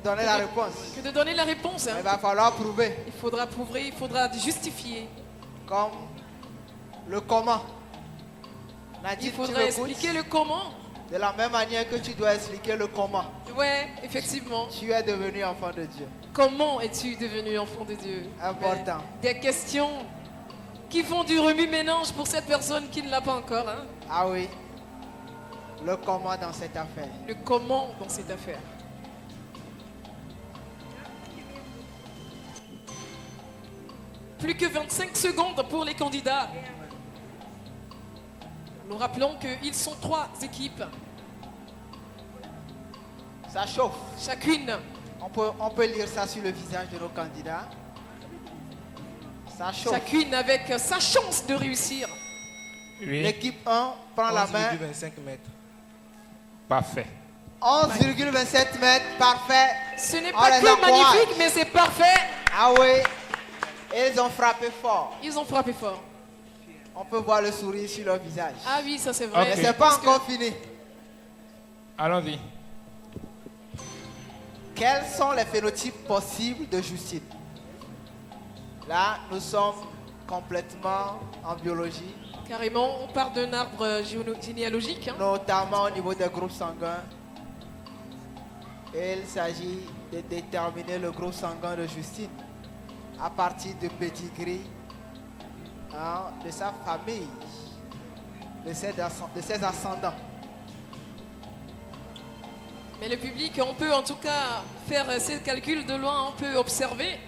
[SPEAKER 1] donner la réponse.
[SPEAKER 2] donner la réponse. hein.
[SPEAKER 1] Il va falloir prouver,
[SPEAKER 2] Il faudra prouver, il faudra justifier.
[SPEAKER 1] comme le comment.
[SPEAKER 2] Il
[SPEAKER 1] Nadine, tu
[SPEAKER 2] faudra
[SPEAKER 1] m'écoutes?
[SPEAKER 2] expliquer le comment.
[SPEAKER 1] De la même manière que tu dois expliquer le comment.
[SPEAKER 2] Ouais, effectivement.
[SPEAKER 1] Tu es devenu enfant de Dieu.
[SPEAKER 2] Comment es-tu devenu enfant de Dieu?
[SPEAKER 1] Important.
[SPEAKER 2] Des questions qui font du remue-ménage pour cette personne qui ne l'a pas encore. hein.
[SPEAKER 1] Ah oui. Le comment dans cette affaire.
[SPEAKER 2] Le comment dans cette affaire. Plus que 25 secondes pour les candidats. Nous rappelons qu'ils sont 3 équipes.
[SPEAKER 1] Ça chauffe.
[SPEAKER 2] Chacune.
[SPEAKER 1] On peut lire ça sur le visage de nos candidats. Ça chauffe.
[SPEAKER 2] Chacune avec sa chance de réussir.
[SPEAKER 3] Oui.
[SPEAKER 1] L'équipe 1 prend la main.
[SPEAKER 8] 11,25 mètres.
[SPEAKER 3] Parfait.
[SPEAKER 1] 11,27 mètres. Parfait.
[SPEAKER 2] Ce n'est
[SPEAKER 1] On
[SPEAKER 2] pas
[SPEAKER 1] les
[SPEAKER 2] que
[SPEAKER 1] encourage.
[SPEAKER 2] magnifique, mais c'est parfait.
[SPEAKER 1] Ah oui. Ils ont frappé fort.
[SPEAKER 2] Ils ont frappé fort.
[SPEAKER 1] On peut voir le sourire sur leur visage.
[SPEAKER 2] Ah oui, ça c'est vrai.
[SPEAKER 3] Ok.
[SPEAKER 1] Mais c'est pas
[SPEAKER 2] Parce que
[SPEAKER 1] encore fini.
[SPEAKER 3] Allons-y.
[SPEAKER 1] Quels sont les phénotypes possibles de Justine? Là, nous sommes complètement en biologie,
[SPEAKER 2] Carrément, on part d'un arbre généalogique. Hein.
[SPEAKER 1] notamment au niveau des groupes sanguins. Et il s'agit de déterminer le groupe sanguin de Justine à partir du pedigree, hein, de sa famille, de ses ascendants.
[SPEAKER 2] Mais le public, on peut en tout cas faire ces calculs de loin, on peut observer.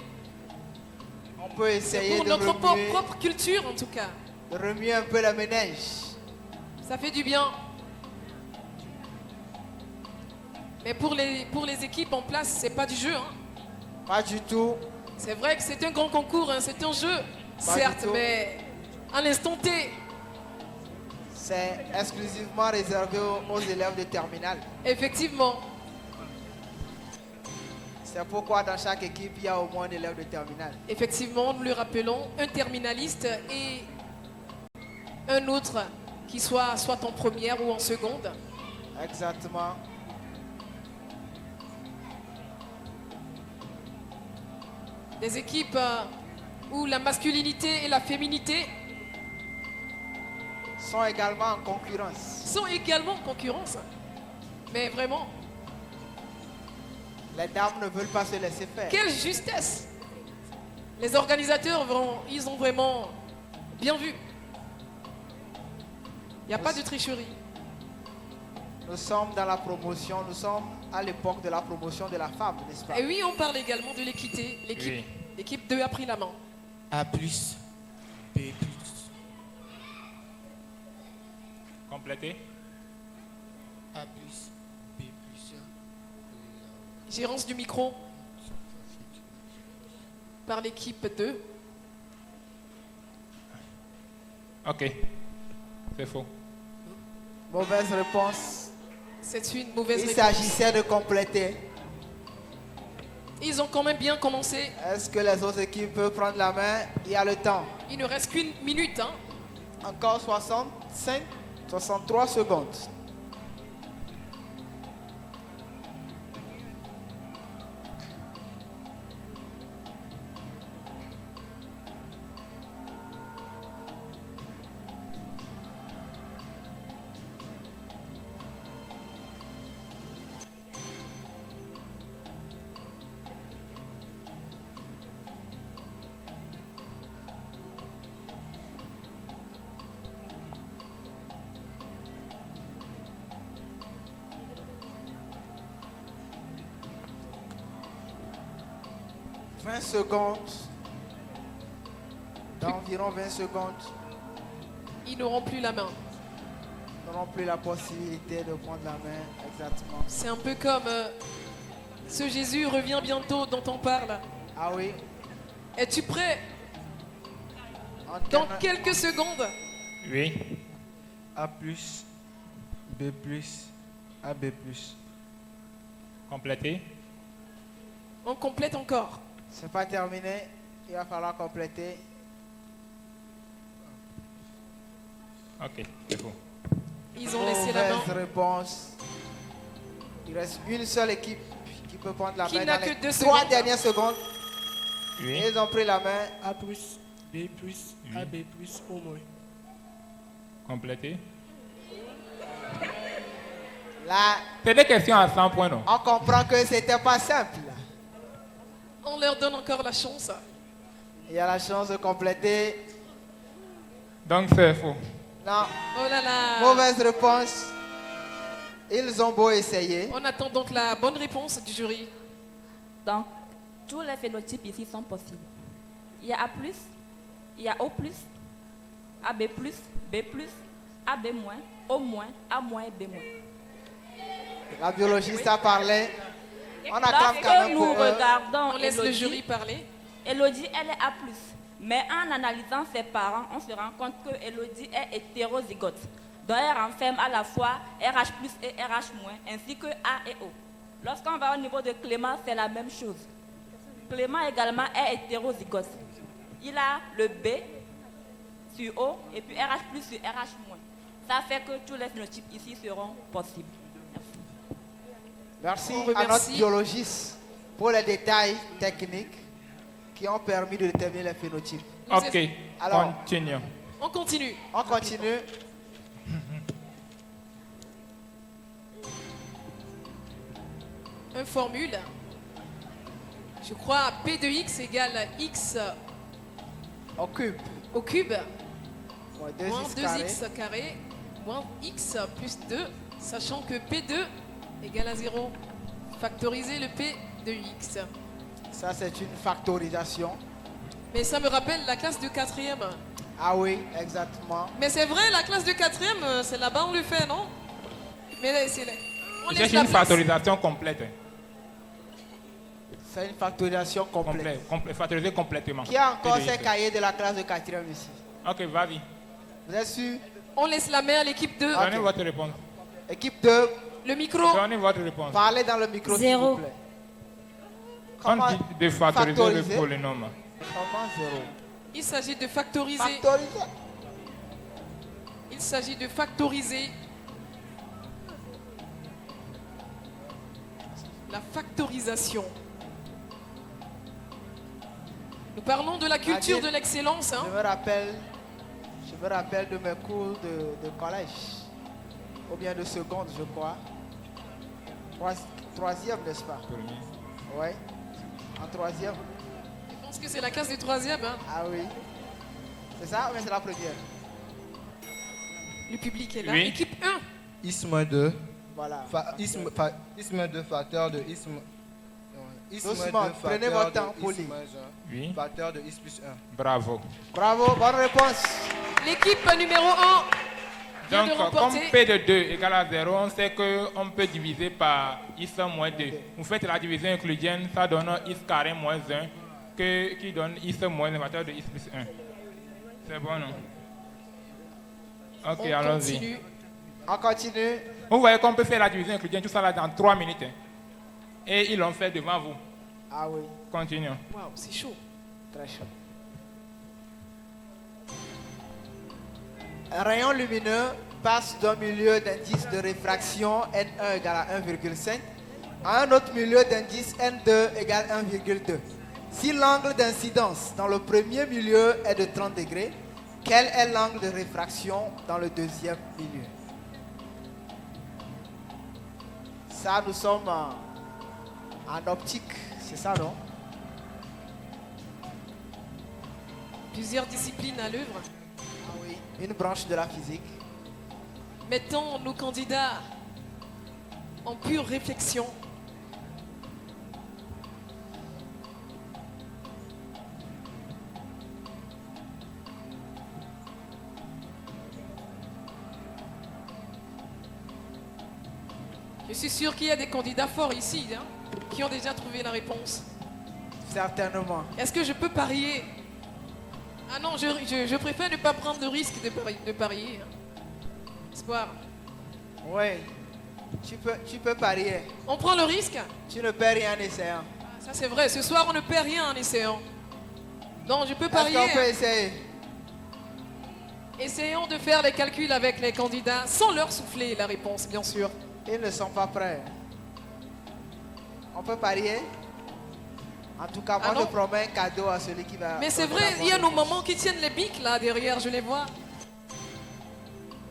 [SPEAKER 1] On peut essayer
[SPEAKER 2] Pour
[SPEAKER 1] de
[SPEAKER 2] notre
[SPEAKER 1] remuer,
[SPEAKER 2] propre culture en tout cas.
[SPEAKER 1] de remuer un peu la ménage.
[SPEAKER 2] Ça fait du bien. Mais pour les équipes en place, c'est pas du jeu. Hein.
[SPEAKER 1] Pas du tout.
[SPEAKER 2] C'est vrai que c'est un grand concours, hein, c'est un jeu, certes,
[SPEAKER 1] du tout.
[SPEAKER 2] mais à l'instant T,
[SPEAKER 1] C'est exclusivement réservé aux élèves de terminale.
[SPEAKER 2] effectivement.
[SPEAKER 1] C'est pourquoi dans chaque équipe, il y a au moins un élève de terminale.
[SPEAKER 2] Effectivement, nous le rappelons, un terminaliste et un autre qui soit en première ou en seconde.
[SPEAKER 1] Exactement.
[SPEAKER 2] Des équipes où la masculinité et la féminité
[SPEAKER 1] Sont également en concurrence.
[SPEAKER 2] sont également en concurrence. Mais vraiment,
[SPEAKER 1] Les dames ne veulent pas se laisser faire.
[SPEAKER 2] quelle justesse! Les organisateurs, ils ont vraiment bien vu. Il n'y a pas de tricherie.
[SPEAKER 1] Nous sommes dans la promotion, nous sommes à l'époque de la promotion de la femme, n'est-ce pas?
[SPEAKER 2] Et oui, on parle également de l'équité.
[SPEAKER 3] Oui.
[SPEAKER 2] L'équipe 2 a pris la main.
[SPEAKER 4] A plus, B plus.
[SPEAKER 3] Complété.
[SPEAKER 4] A plus, B plus.
[SPEAKER 2] Gérance du micro par l'équipe 2.
[SPEAKER 3] Ok. C'est faux.
[SPEAKER 1] Mauvaise réponse.
[SPEAKER 2] C'est une mauvaise
[SPEAKER 1] Il
[SPEAKER 2] réponse.
[SPEAKER 1] s'agissait de compléter.
[SPEAKER 2] Ils ont quand même bien commencé.
[SPEAKER 1] Est-ce que les autres équipes peuvent prendre la main? Il y a le temps.
[SPEAKER 2] Il ne reste qu'une minute. Hein.
[SPEAKER 1] Encore 65, 63 secondes. « 20 secondes. D'environ 20 secondes.
[SPEAKER 2] Ils n'auront plus la main.
[SPEAKER 1] Nous n'aurons plus la possibilité de prendre la main. Exactement.
[SPEAKER 2] C'est un peu comme ce Jésus revient bientôt dont on parle.
[SPEAKER 1] Ah oui.
[SPEAKER 2] Es-tu prêt?
[SPEAKER 1] En
[SPEAKER 2] Dans
[SPEAKER 1] Cana-
[SPEAKER 2] quelques secondes.
[SPEAKER 3] Oui.
[SPEAKER 8] A plus, B plus, AB plus.
[SPEAKER 3] Complété.
[SPEAKER 2] On complète encore.
[SPEAKER 1] C'est pas terminé. Il va falloir compléter.
[SPEAKER 3] Ok. C'est faux.
[SPEAKER 2] Ils ont laissé la main.
[SPEAKER 1] Mauvaise réponse. Il reste une seule équipe qui peut prendre la
[SPEAKER 2] Qui
[SPEAKER 1] main
[SPEAKER 2] n'a
[SPEAKER 1] dans
[SPEAKER 2] que
[SPEAKER 1] les
[SPEAKER 2] 2
[SPEAKER 1] 3
[SPEAKER 2] secondes.
[SPEAKER 1] dernières secondes.
[SPEAKER 3] Oui.
[SPEAKER 1] Et ils ont pris la main.
[SPEAKER 5] A plus, B plus,
[SPEAKER 3] Oui.
[SPEAKER 5] AB plus, au moins.
[SPEAKER 3] Complété.
[SPEAKER 1] Là,
[SPEAKER 3] C'est des questions à 100 points, non?
[SPEAKER 1] on comprend que c'était pas simple.
[SPEAKER 2] On leur donne encore la chance.
[SPEAKER 1] Il y a la chance de compléter.
[SPEAKER 3] Donc c'est faux.
[SPEAKER 1] Non,
[SPEAKER 2] Oh là là.
[SPEAKER 1] mauvaise réponse. Ils ont beau essayer.
[SPEAKER 2] On attend donc la bonne réponse du jury.
[SPEAKER 6] Donc, tous les phénotypes ici sont possibles. Il y a A+, il y a O+, AB+, B+, AB-, O-, A- et B-.
[SPEAKER 1] La biologiste a parlé. On acclame quand
[SPEAKER 6] Lorsque
[SPEAKER 1] même
[SPEAKER 6] nous
[SPEAKER 1] pour eux.
[SPEAKER 6] regardons
[SPEAKER 2] On laisse le
[SPEAKER 6] Elodie,
[SPEAKER 2] jury parler.
[SPEAKER 6] Elodie, elle est A+. Mais en analysant ses parents, on se rend compte que Elodie est hétérozygote. Donc elle renferme à la fois RH+ et RH-, ainsi que A et O. Lorsqu'on va au niveau de Clément, c'est la même chose. Clément également est hétérozygote. Il a le B sur O et puis RH+ sur RH-. Ça fait que tous les phénotypes ici seront possibles.
[SPEAKER 1] Merci
[SPEAKER 2] On
[SPEAKER 1] à notre
[SPEAKER 2] remercie.
[SPEAKER 1] biologiste. pour les détails techniques qui ont permis de déterminer les phénotypes.
[SPEAKER 3] Ok,
[SPEAKER 1] Alors,
[SPEAKER 3] continue.
[SPEAKER 2] On continue.
[SPEAKER 1] On continue.
[SPEAKER 2] Une formule. Je crois P de X égale X
[SPEAKER 1] Au cube.
[SPEAKER 2] au cube
[SPEAKER 1] Moins
[SPEAKER 2] moins
[SPEAKER 1] 2x
[SPEAKER 2] 2x carré moins X plus 2, sachant que P2 égale à 0. Factoriser le P de X.
[SPEAKER 1] Ça, c'est une factorisation.
[SPEAKER 2] Mais ça me rappelle la classe de 4e.
[SPEAKER 1] Ah oui, exactement.
[SPEAKER 2] Mais c'est vrai, la classe de 4e, c'est là-bas on le fait, non? Mais c'est on
[SPEAKER 3] C'est
[SPEAKER 2] laisse la
[SPEAKER 3] une
[SPEAKER 2] place.
[SPEAKER 3] factorisation complète.
[SPEAKER 1] C'est une factorisation complète.
[SPEAKER 3] Factorisée complètement.
[SPEAKER 1] Qui a encore
[SPEAKER 3] P de
[SPEAKER 1] ses
[SPEAKER 3] X.
[SPEAKER 1] cahiers de la classe de 4e ici?
[SPEAKER 3] Ok, vas-y.
[SPEAKER 1] Vous êtes sûr?
[SPEAKER 2] On laisse la main à l'équipe 2.
[SPEAKER 3] Donnez votre réponse.
[SPEAKER 1] Équipe 2,
[SPEAKER 2] Le micro.
[SPEAKER 3] Donnez votre réponse.
[SPEAKER 1] parlez dans le micro, s'il
[SPEAKER 7] Zéro.
[SPEAKER 1] vous plaît.
[SPEAKER 3] On dit de factoriser le
[SPEAKER 1] factoriser?
[SPEAKER 3] polynôme.
[SPEAKER 1] Comment 0?
[SPEAKER 2] Il s'agit de factoriser.
[SPEAKER 1] Factoriser.
[SPEAKER 2] Il s'agit de factoriser. La factorisation. Nous parlons de la culture
[SPEAKER 1] Nadine,
[SPEAKER 2] de l'excellence. Hein.
[SPEAKER 1] Je me rappelle de mes cours de collège. Ou bien de seconde, je crois. Troisième, n'est-ce pas? Oui. En troisième.
[SPEAKER 2] Je pense que c'est la classe du 3e. Hein.
[SPEAKER 1] Ah oui. C'est ça, mais c'est la première.
[SPEAKER 2] Le public est là.
[SPEAKER 3] Oui.
[SPEAKER 2] Équipe 1.
[SPEAKER 8] Isme 2.
[SPEAKER 1] Voilà.
[SPEAKER 8] Isme 2 facteur de isme. Isme
[SPEAKER 1] Doucement,
[SPEAKER 8] 2
[SPEAKER 1] prenez
[SPEAKER 8] facteur
[SPEAKER 1] votre temps,
[SPEAKER 8] de
[SPEAKER 1] poli.
[SPEAKER 8] isme 1.
[SPEAKER 3] Oui.
[SPEAKER 8] Facteur de is plus 1.
[SPEAKER 3] Bravo.
[SPEAKER 1] Bravo, bonne réponse.
[SPEAKER 2] L'équipe numéro 1 vient
[SPEAKER 3] Donc,
[SPEAKER 2] de
[SPEAKER 3] comme
[SPEAKER 2] remporter.
[SPEAKER 3] P de 2 égale à 0, on sait qu'on peut diviser par is moins 2. Vous faites la division euclidienne, ça donne is carré moins 1, qui donne is moins un facteur de is plus 1. C'est bon, non? Ok,
[SPEAKER 2] On
[SPEAKER 3] allons-y.
[SPEAKER 2] continue.
[SPEAKER 1] On continue.
[SPEAKER 3] Vous voyez qu'on peut faire la division euclidienne, tout ça là dans 3 minutes. Hein. Et ils l'ont fait devant vous.
[SPEAKER 1] Ah oui,
[SPEAKER 3] Continuons.
[SPEAKER 2] Waouh, c'est chaud.
[SPEAKER 1] très chaud. Un rayon lumineux passe d'un milieu d'indice de réfraction N1 égale à 1,5 à un autre milieu d'indice N2 égale 1,2. Si l'angle d'incidence dans le premier milieu est de 30 degrés, quel est l'angle de réfraction dans le deuxième milieu? Ça, nous sommes en optique, c'est ça, non?
[SPEAKER 2] Plusieurs disciplines à l'œuvre.
[SPEAKER 1] Ah oui, une branche de la physique.
[SPEAKER 2] Mettons nos candidats en pure réflexion. Je suis sûr qu'il y a des candidats forts ici hein, qui ont déjà trouvé la réponse.
[SPEAKER 1] Certainement.
[SPEAKER 2] Est-ce que je peux parier? Ah non, je préfère ne pas prendre de risque de parier. Espoir.
[SPEAKER 1] Oui, tu peux parier.
[SPEAKER 2] On prend le risque?
[SPEAKER 1] Tu ne perds rien en essayant.
[SPEAKER 2] Ça c'est vrai, ce soir on ne perd rien en essayant. Non, je peux
[SPEAKER 1] Est-ce
[SPEAKER 2] parier.
[SPEAKER 1] qu'on peut essayer?
[SPEAKER 2] Essayons de faire les calculs avec les candidats sans leur souffler la réponse, bien sûr.
[SPEAKER 1] Ils ne sont pas prêts. On peut parier? En tout cas, moi
[SPEAKER 2] Ah non.
[SPEAKER 1] je promets un cadeau à celui qui va...
[SPEAKER 2] Mais c'est
[SPEAKER 1] donner la
[SPEAKER 2] vrai,
[SPEAKER 1] bonne
[SPEAKER 2] il y a nos
[SPEAKER 1] réponse.
[SPEAKER 2] mamans qui tiennent les bics là derrière, je les vois.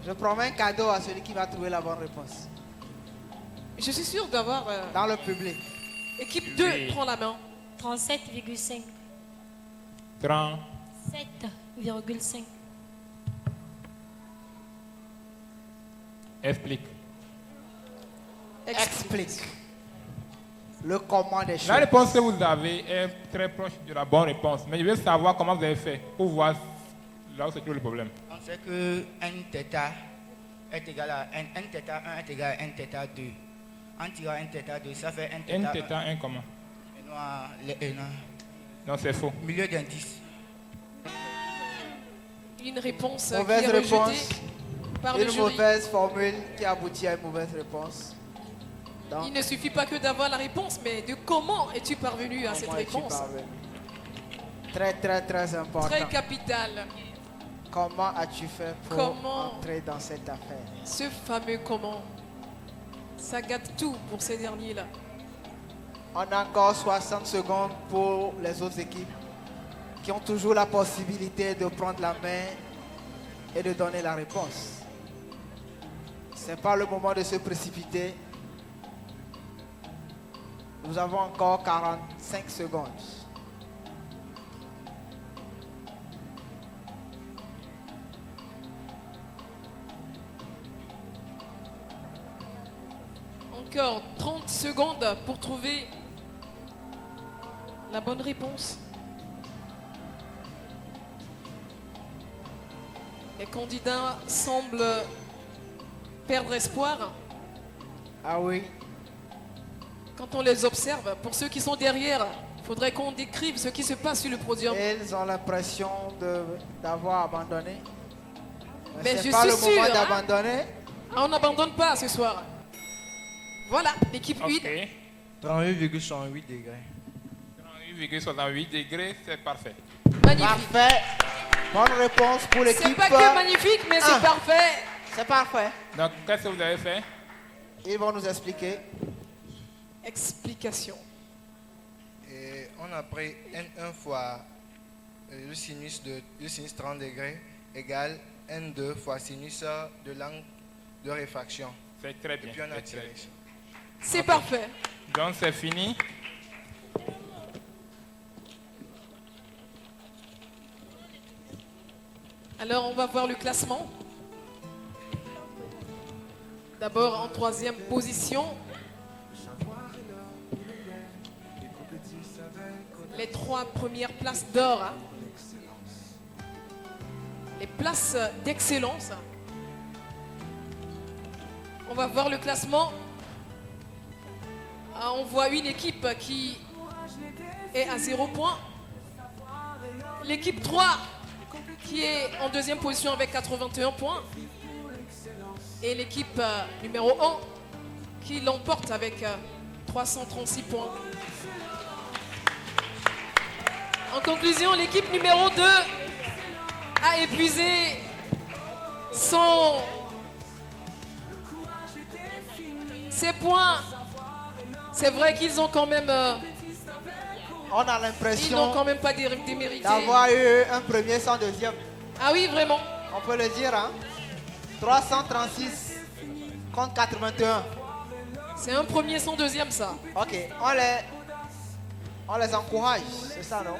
[SPEAKER 1] Je promets un cadeau à celui qui va trouver la bonne réponse.
[SPEAKER 2] Je suis sûr d'avoir...
[SPEAKER 1] Dans le public.
[SPEAKER 2] Équipe 2,
[SPEAKER 3] Oui.
[SPEAKER 2] prends la main.
[SPEAKER 7] 37,5.
[SPEAKER 3] 30.
[SPEAKER 7] 7,5.
[SPEAKER 3] Explique.
[SPEAKER 1] Explique. Le comment des choses.
[SPEAKER 3] La réponse que vous avez est très proche de la bonne réponse. Mais je veux savoir comment vous avez fait pour voir là où se trouve le problème.
[SPEAKER 4] On sait que n θ est égal à n θ 1 est égal à n θ 2. En tirant n θ 2, ça fait n θ 1.
[SPEAKER 3] N θ 1 comment? Non, c'est faux.
[SPEAKER 4] Milieu d'indice.
[SPEAKER 2] Une réponse
[SPEAKER 1] Mauvaise
[SPEAKER 2] qui est
[SPEAKER 1] réponse.
[SPEAKER 2] rejetée par le
[SPEAKER 1] Une
[SPEAKER 2] jury.
[SPEAKER 1] mauvaise formule qui aboutit à une mauvaise réponse. Donc,
[SPEAKER 2] Il ne suffit pas que d'avoir la réponse, mais de comment es-tu parvenu à cette
[SPEAKER 1] comment es-tu
[SPEAKER 2] réponse?
[SPEAKER 1] parvenu? Très, très, très important.
[SPEAKER 2] Très capitale.
[SPEAKER 1] Comment as-tu fait pour
[SPEAKER 2] Comment?
[SPEAKER 1] entrer dans cette affaire?
[SPEAKER 2] Ce fameux comment. Ça gâte tout pour ces derniers-là.
[SPEAKER 1] On a encore 60 secondes pour les autres équipes qui ont toujours la possibilité de prendre la main et de donner la réponse. Ce n'est pas le moment de se précipiter. Nous avons encore 45 secondes.
[SPEAKER 2] Encore 30 secondes pour trouver la bonne réponse. Les candidats semblent perdre espoir.
[SPEAKER 1] Ah oui.
[SPEAKER 2] Quand on les observe, pour ceux qui sont derrière, il faudrait qu'on décrive ce qui se passe sur le podium.
[SPEAKER 1] Ils ont l'impression d'avoir abandonné.
[SPEAKER 2] Mais
[SPEAKER 1] c'est
[SPEAKER 2] je
[SPEAKER 1] pas
[SPEAKER 2] suis
[SPEAKER 1] le
[SPEAKER 2] sûr,
[SPEAKER 1] moment
[SPEAKER 2] hein.
[SPEAKER 1] d'abandonner.
[SPEAKER 2] Ah, on n'abandonne pas ce soir. Voilà, l'équipe 8.
[SPEAKER 3] Ok.
[SPEAKER 8] 38,68 degrés.
[SPEAKER 3] 38,68 degrés, c'est parfait.
[SPEAKER 2] Magnifique.
[SPEAKER 1] Parfait. Bonne réponse pour l'équipe.
[SPEAKER 2] C'est pas que magnifique, mais c'est parfait.
[SPEAKER 1] C'est parfait.
[SPEAKER 3] Donc, qu'est-ce que vous avez fait?
[SPEAKER 1] Ils vont nous expliquer.
[SPEAKER 2] Explication.
[SPEAKER 8] Et on a pris N1 fois le sinus 30 degrés égale N2 fois sinus de l'angle de réfraction.
[SPEAKER 3] C'est très bien.
[SPEAKER 8] Et puis on a
[SPEAKER 3] c'est
[SPEAKER 8] tiré.
[SPEAKER 3] très bien.
[SPEAKER 2] C'est parfait.
[SPEAKER 3] Donc, c'est fini.
[SPEAKER 2] Alors, on va voir le classement. D'abord, en 3e position, les 3 premières places d'or. Hein. Les places d'excellence. On va voir le classement. Ah, on voit une équipe qui est à 0 points. L'équipe 3 qui est en 2e position avec 81 points. Et l'équipe numéro 1 qui l'emporte avec 336 points. En conclusion, l'équipe numéro 2 a épuisé ses points. C'est vrai qu'ils ont quand même...
[SPEAKER 1] On a
[SPEAKER 2] ils
[SPEAKER 1] l'impression
[SPEAKER 2] n'ont quand même pas démérité.
[SPEAKER 1] d'avoir eu un premier sans deuxième.
[SPEAKER 2] Ah oui, vraiment.
[SPEAKER 1] On peut le dire, hein? 336 contre 81.
[SPEAKER 2] C'est un premier sans deuxième, ça.
[SPEAKER 1] Ok, on les encourage, c'est ça, non?